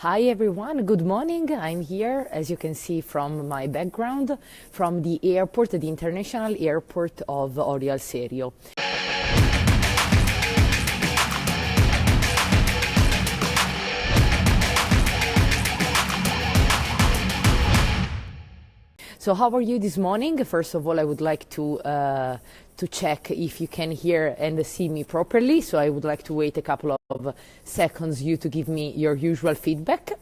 Hi everyone, good morning. I'm here, as you can see from my background, from the airport, the international airport of Orio al Serio. So how are you this morning? First of all, I would like to check if you can hear and see me properly. So I would like to wait a couple of seconds you to give me your usual feedback.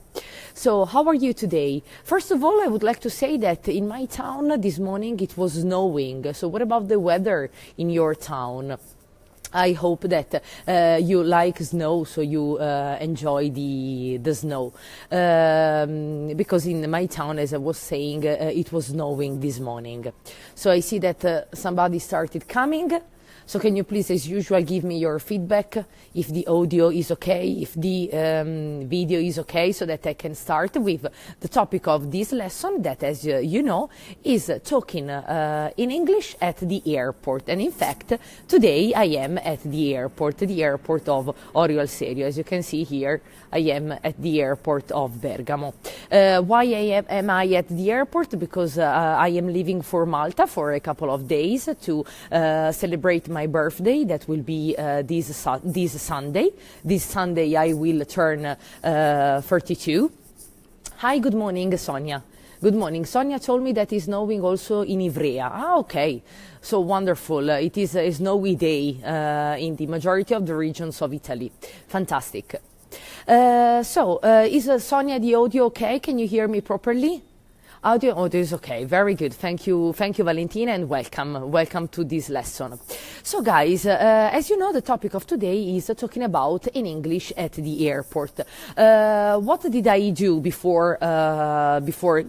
So how are you today? First of all, I would like to say that in my town this morning it was snowing. So what about the weather in your town? I hope that you like snow, so you enjoy the snow. Because in my town, as I was saying, it was snowing this morning. So I see that somebody started coming. So can you please, as usual, give me your feedback if the audio is okay, if the video is okay, so that I can start with the topic of this lesson that, as you know, is talking in English at the airport. And in fact, today I am at the airport of Orio al Serio. As you can see here, I am at the airport of Bergamo. Why am I at the airport? Because I am leaving for Malta for a couple of days to celebrate my birthday. That will be this Sunday. This Sunday I will turn 32. Hi, good morning, Sonia. Good morning. Sonia told me that it's snowing also in Ivrea. Ah, okay. So wonderful. It is a snowy day in the majority of the regions of Italy. Fantastic. Is Sonia the audio okay? Can you hear me properly? Audio is okay. Very good. Thank you, Valentina, and welcome to this lesson. So, guys, as you know, the topic of today is talking about in English at the airport. What did I do before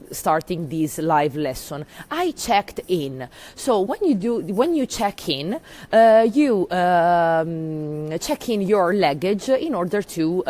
starting this live lesson? I checked in. So when you check in, you check in your luggage in order to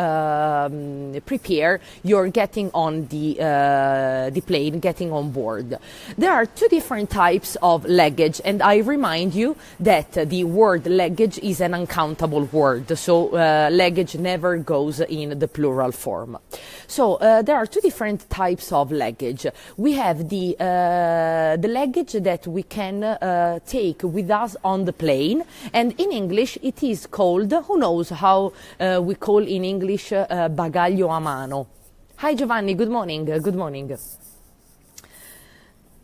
prepare your getting on the plane, getting on board. There are two different types of luggage, and I remind you that the word luggage is an uncountable word, so luggage never goes in the plural form. So there are two different types of luggage. We have the luggage that we can take with us on the plane, and in English it is called, who knows how we call in English bagaglio a mano. Hi Giovanni, good morning. Good morning.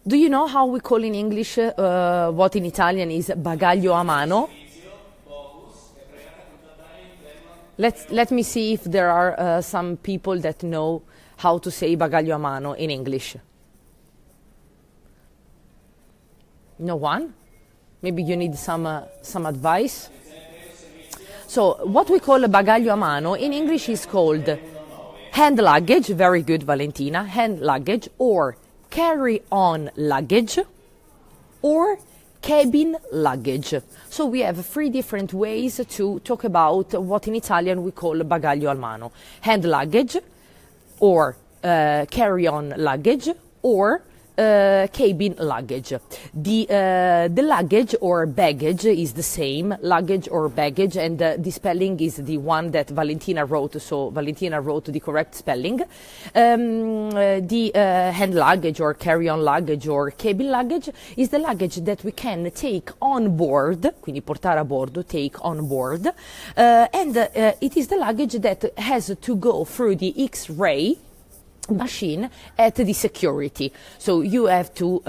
Do you know how we call in English what in Italian is bagaglio a mano? Let me see if there are some people that know how to say bagaglio a mano in English. No one? Maybe you need some advice. So what we call bagaglio a mano in English is called hand luggage. Very good, Valentina. Hand luggage, or carry-on luggage, or cabin luggage. So we have three different ways to talk about what in Italian we call bagaglio a mano. Hand luggage, or carry-on luggage, or cabin luggage. The luggage or baggage is the same, luggage or baggage, and the spelling is the one that Valentina wrote, so Valentina wrote the correct spelling. The hand luggage or carry-on luggage or cabin luggage is the luggage that we can take on board, quindi portare a bordo, take on board, and it is the luggage that has to go through the X-ray machine at the security. So you have to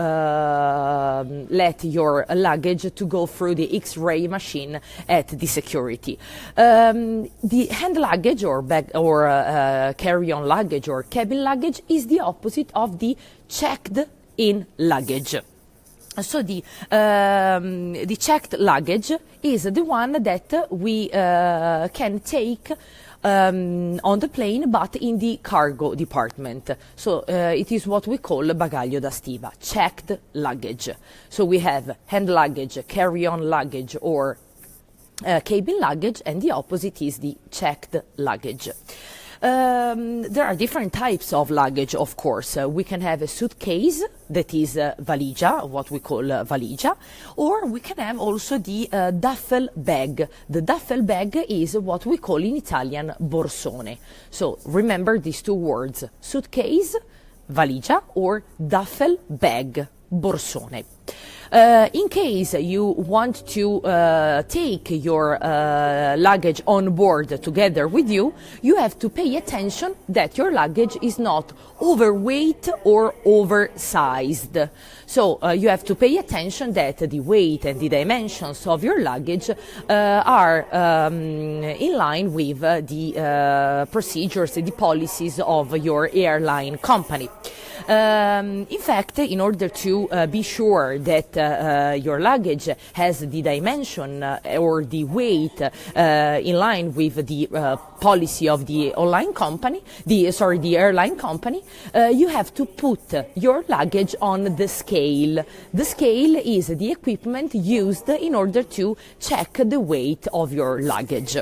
let your luggage to go through the X-ray machine at the security. The hand luggage or bag or carry-on luggage or cabin luggage is the opposite of the checked-in luggage. So the checked luggage is the one that we can take on the plane, but in the cargo department. So it is what we call bagaglio da stiva, checked luggage. So we have hand luggage, carry-on luggage, or cabin luggage, and the opposite is the checked luggage. There are different types of luggage, of course. We can have a suitcase, that is valigia, what we call valigia, or we can have also the duffel bag. The duffel bag is what we call in Italian borsone. So remember these two words, suitcase, valigia, or duffel bag, borsone. In case you want to take your luggage on board together with you, you have to pay attention that your luggage is not overweight or oversized. So you have to pay attention that the weight and the dimensions of your luggage are in line with the procedures, the policies of your airline company. In fact, in order to be sure that your luggage has the dimension or the weight in line with the policy of the airline company, you have to put your luggage on the scale. The scale is the equipment used in order to check the weight of your luggage.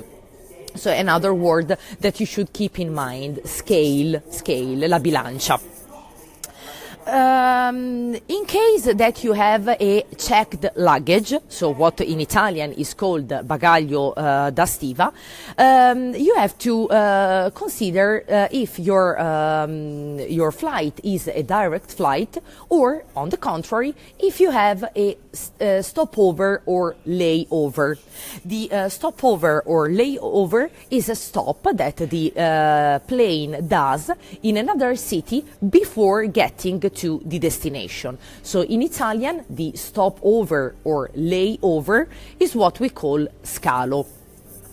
So another word that you should keep in mind, scale, la bilancia. In case that you have a checked luggage, so what in Italian is called bagaglio da stiva, you have to consider if your flight is a direct flight, or on the contrary, if you have a stopover or layover. The stopover or layover is a stop that the plane does in another city before getting to the destination. So in Italian, the stopover or layover is what we call scalo.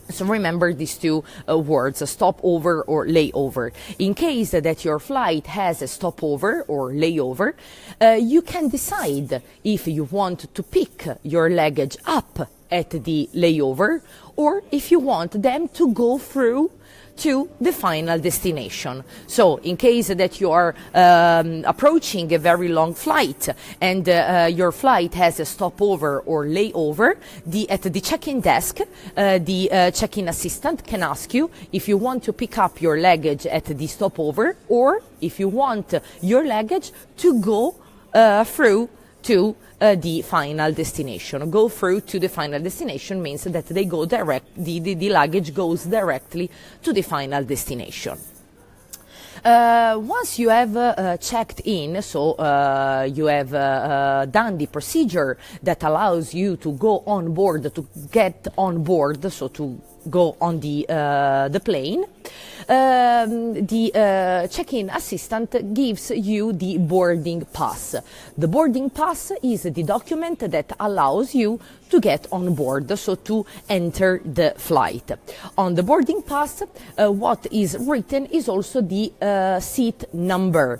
So remember these two words, a stopover or layover. In case that your flight has a stopover or layover, you can decide if you want to pick your luggage up at the layover or if you want them to go through to the final destination. So in case that you are approaching a very long flight and your flight has a stopover or layover, at the check-in desk, the check-in assistant can ask you if you want to pick up your luggage at the stopover or if you want your luggage to go through to the final destination. Go through to the final destination means that they go the luggage goes directly to the final destination. Once you have checked in, so you have done the procedure that allows you to go on board, to get on board, so to go on the plane, the check-in assistant gives you the boarding pass. The boarding pass is the document that allows you to get on board, so to enter the flight. On the boarding pass, what is written is also the seat number.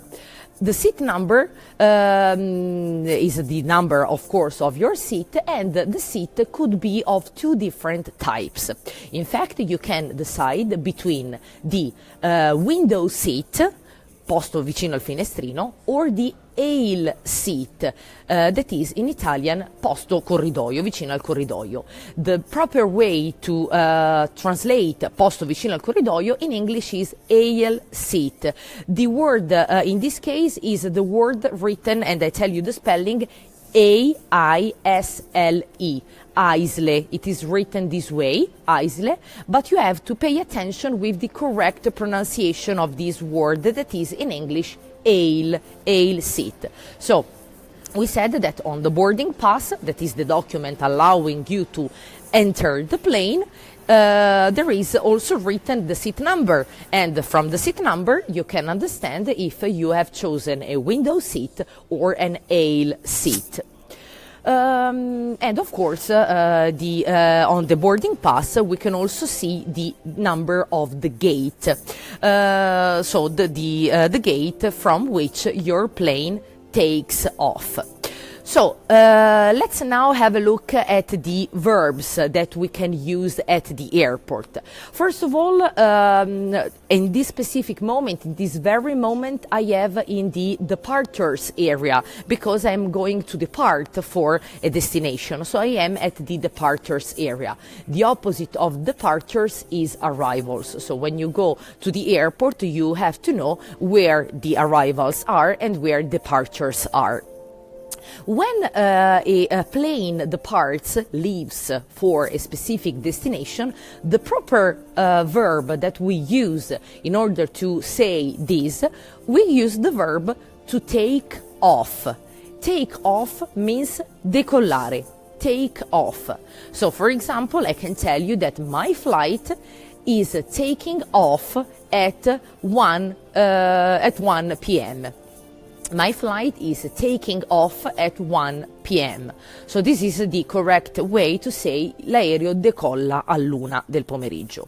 The seat number is the number, of course, of your seat, and the seat could be of two different types. In fact, you can decide between the window seat, posto vicino al finestrino, or the aisle seat, that is in Italian posto corridoio, vicino al corridoio. The proper way to translate posto vicino al corridoio in English is aisle seat. The word in this case is the word written, and I tell you the spelling, A-I-S-L-E. Aisle. It is written this way, aisle, but you have to pay attention with the correct pronunciation of this word that is in English aisle seat. So we said that on the boarding pass, that is the document allowing you to enter the plane, there is also written the seat number, and from the seat number you can understand if you have chosen a window seat or an aisle seat. And of course, on the boarding pass, we can also see the number of the gate. So the gate from which your plane takes off. So let's now have a look at the verbs that we can use at the airport. First of all, in this specific moment, in this very moment, I have in the departures area because I'm going to depart for a destination. So I am at the departures area. The opposite of departures is arrivals. So when you go to the airport, you have to know where the arrivals are and where departures are. When a plane departs, leaves for a specific destination, the proper verb that we use in order to say this, we use the verb to take off. Take off means decollare. Take off. So, for example, I can tell you that my flight is taking off at 1 p.m. My flight is taking off at 1 p.m. So this is the correct way to say l'aereo decolla all'1 del pomeriggio.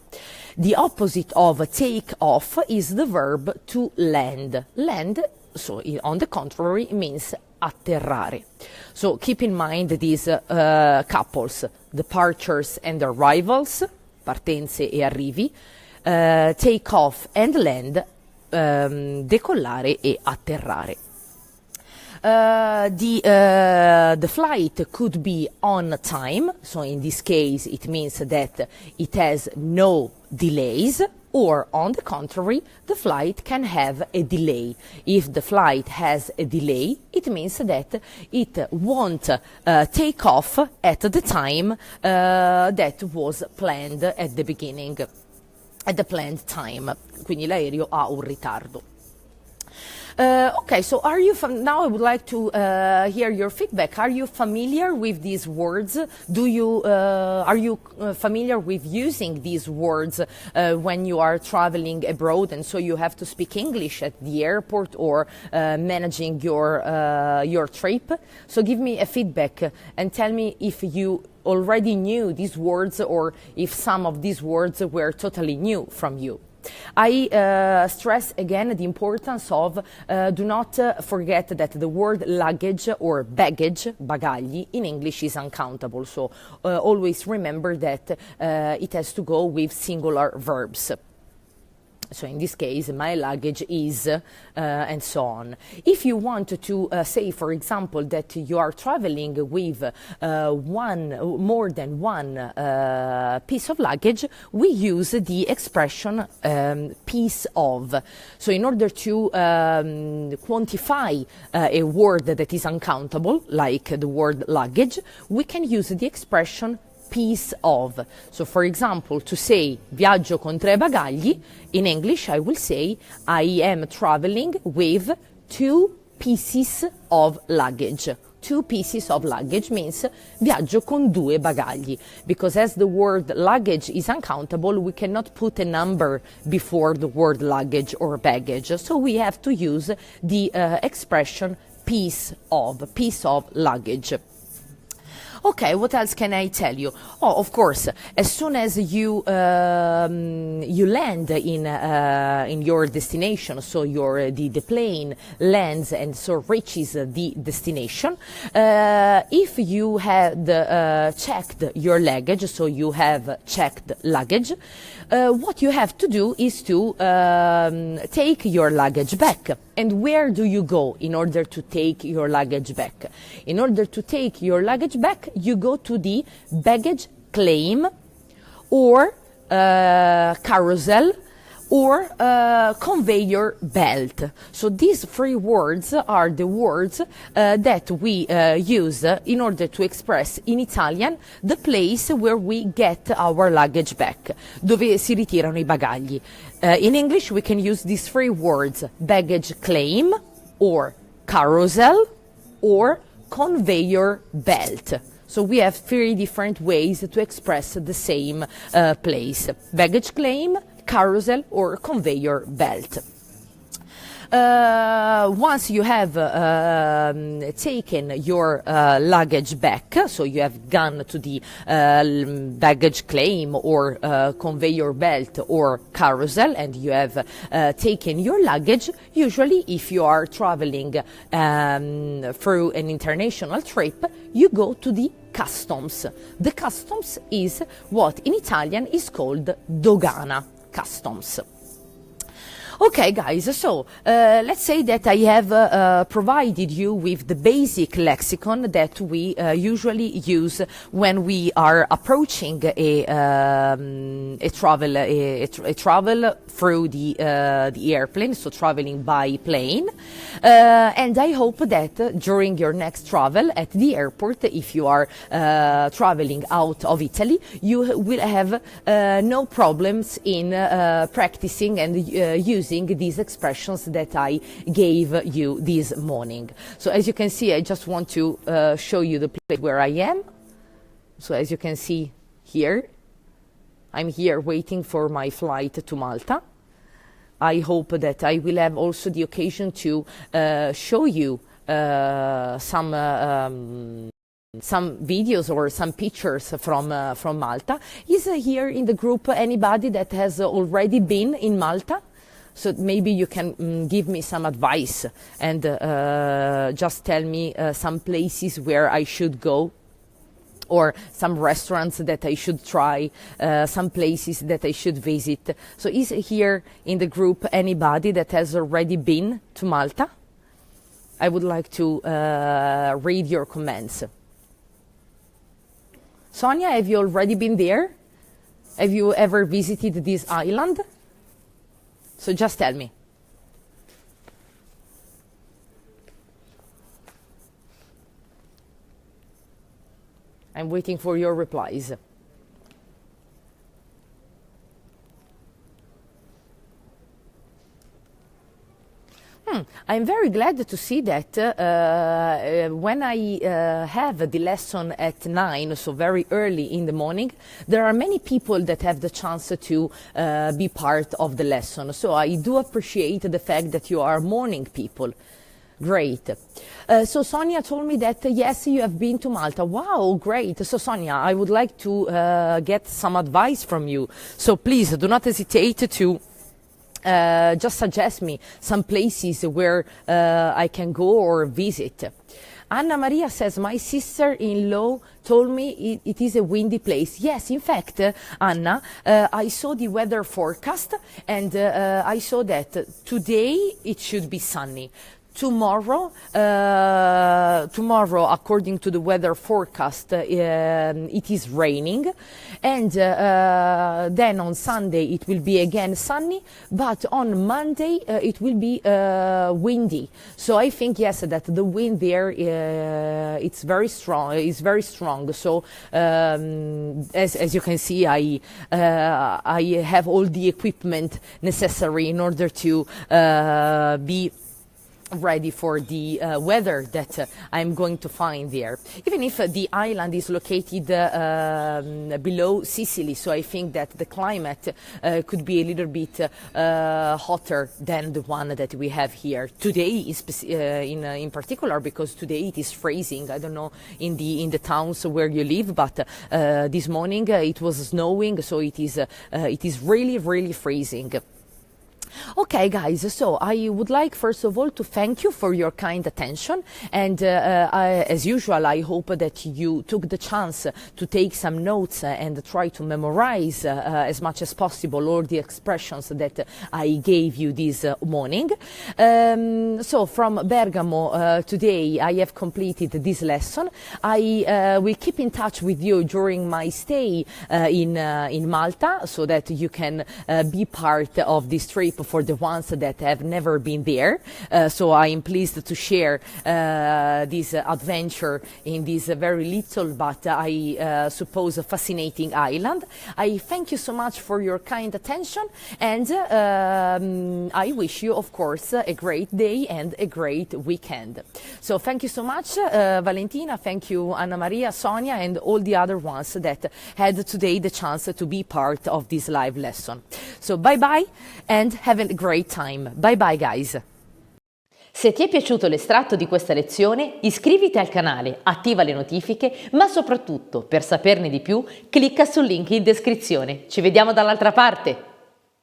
The opposite of take off is the verb to land. Land, so on the contrary, means atterrare. So keep in mind these couples, departures and arrivals, partenze e arrivi, take off and land, decollare e atterrare. The flight could be on time, so in this case it means that it has no delays, or on the contrary, the flight can have a delay. If the flight has a delay, it means that it won't take off at the time that was planned at the beginning, at the planned time. Quindi l'aereo ha un ritardo. Okay, so are you now I would like to hear your feedback. Are you familiar with these words? Are you familiar with using these words when you are traveling abroad and so you have to speak English at the airport or managing your trip? So give me a feedback and tell me if you already knew these words or if some of these words were totally new from you. I stress again the importance of do not forget that the word luggage or baggage, bagagli, in English is uncountable. So always remember that it has to go with singular verbs. So in this case, my luggage is, and so on. If you want to say, for example, that you are traveling with more than one piece of luggage, we use the expression piece of. So in order to quantify a word that is uncountable, like the word luggage, we can use the expression piece of. So for example, to say viaggio con 3 bagagli, in English I will say I am traveling with 2 pieces of luggage. 2 pieces of luggage means viaggio con 2 bagagli. Because as the word luggage is uncountable, we cannot put a number before the word luggage or baggage. So we have to use the expression piece of luggage. Okay, what else can I tell you? Oh, of course, as soon as you land in your destination, so the plane lands and so reaches the destination, if you had checked your luggage, so you have checked luggage, what you have to do is to take your luggage back. And where do you go in order to take your luggage back? In order to take your luggage back, you go to the baggage claim or carousel or conveyor belt. So these 3 words are the words that we use in order to express in Italian the place where we get our luggage back, dove si ritirano i bagagli. In English we can use these 3 words, baggage claim or carousel or conveyor belt. So we have 3 different ways to express the same place, baggage claim, carousel or conveyor belt. Once you have taken your luggage back, so you have gone to the baggage claim or conveyor belt or carousel, and you have taken your luggage, usually if you are traveling through an international trip, you go to the customs. The customs is what in Italian is called dogana, customs. Okay, guys, so let's say that I have provided you with the basic lexicon that we usually use when we are approaching a travel through the airplane, so traveling by plane. And I hope that during your next travel at the airport, if you are traveling out of Italy, you will have no problems in practicing and using these expressions that I gave you this morning. So as you can see, I just want to show you the place where I am. So as you can see here, I'm here waiting for my flight to Malta. I hope that I will have also the occasion to show you some videos or some pictures from Malta. Is here in the group anybody that has already been in Malta? So maybe you can give me some advice and just tell me some places where I should go, or some restaurants that I should try, some places that I should visit. So is here in the group anybody that has already been to Malta? I would like to read your comments. Sonia, have you already been there? Have you ever visited this island? So just tell me. I'm waiting for your replies. I'm very glad to see that when I have the lesson at 9, so very early in the morning, there are many people that have the chance to be part of the lesson. So I do appreciate the fact that you are morning people. Great. So Sonia told me that, yes, you have been to Malta. Wow, great. So Sonia, I would like to get some advice from you. So please do not hesitate to just suggest me some places where I can go or visit. Anna Maria says, my sister-in-law told me it is a windy place. Yes, in fact, Anna, I saw the weather forecast and I saw that today it should be sunny. Tomorrow, according to the weather forecast, it is raining, and then on Sunday it will be again sunny, but on Monday it will be windy. So I think, yes, that the wind there it's very strong. Is very strong. So as you can see, I have all the equipment necessary in order to be ready for the weather that I'm going to find there. Even if the island is located below Sicily, so I think that the climate could be a little bit hotter than the one that we have here today, in particular, because today it is freezing. I don't know in the towns where you live, but this morning it was snowing, so it is really freezing. Okay, guys, so I would like first of all to thank you for your kind attention, and as usual I hope that you took the chance to take some notes and try to memorize as much as possible all the expressions that I gave you this morning. So from Bergamo today I have completed this lesson. I will keep in touch with you during my stay in Malta, so that you can be part of this trip for the ones that have never been there. So I am pleased to share this adventure in this very little but I suppose fascinating island. I thank you so much for your kind attention, and I wish you, of course, a great day and a great weekend. So thank you so much, Valentina, thank you, Anna Maria, Sonia, and all the other ones that had today the chance to be part of this live lesson. So bye-bye and have a great time. Bye-bye, guys. Se ti è piaciuto l'estratto di questa lezione, iscriviti al canale, attiva le notifiche, ma soprattutto, per saperne di più, clicca sul link in descrizione. Ci vediamo dall'altra parte!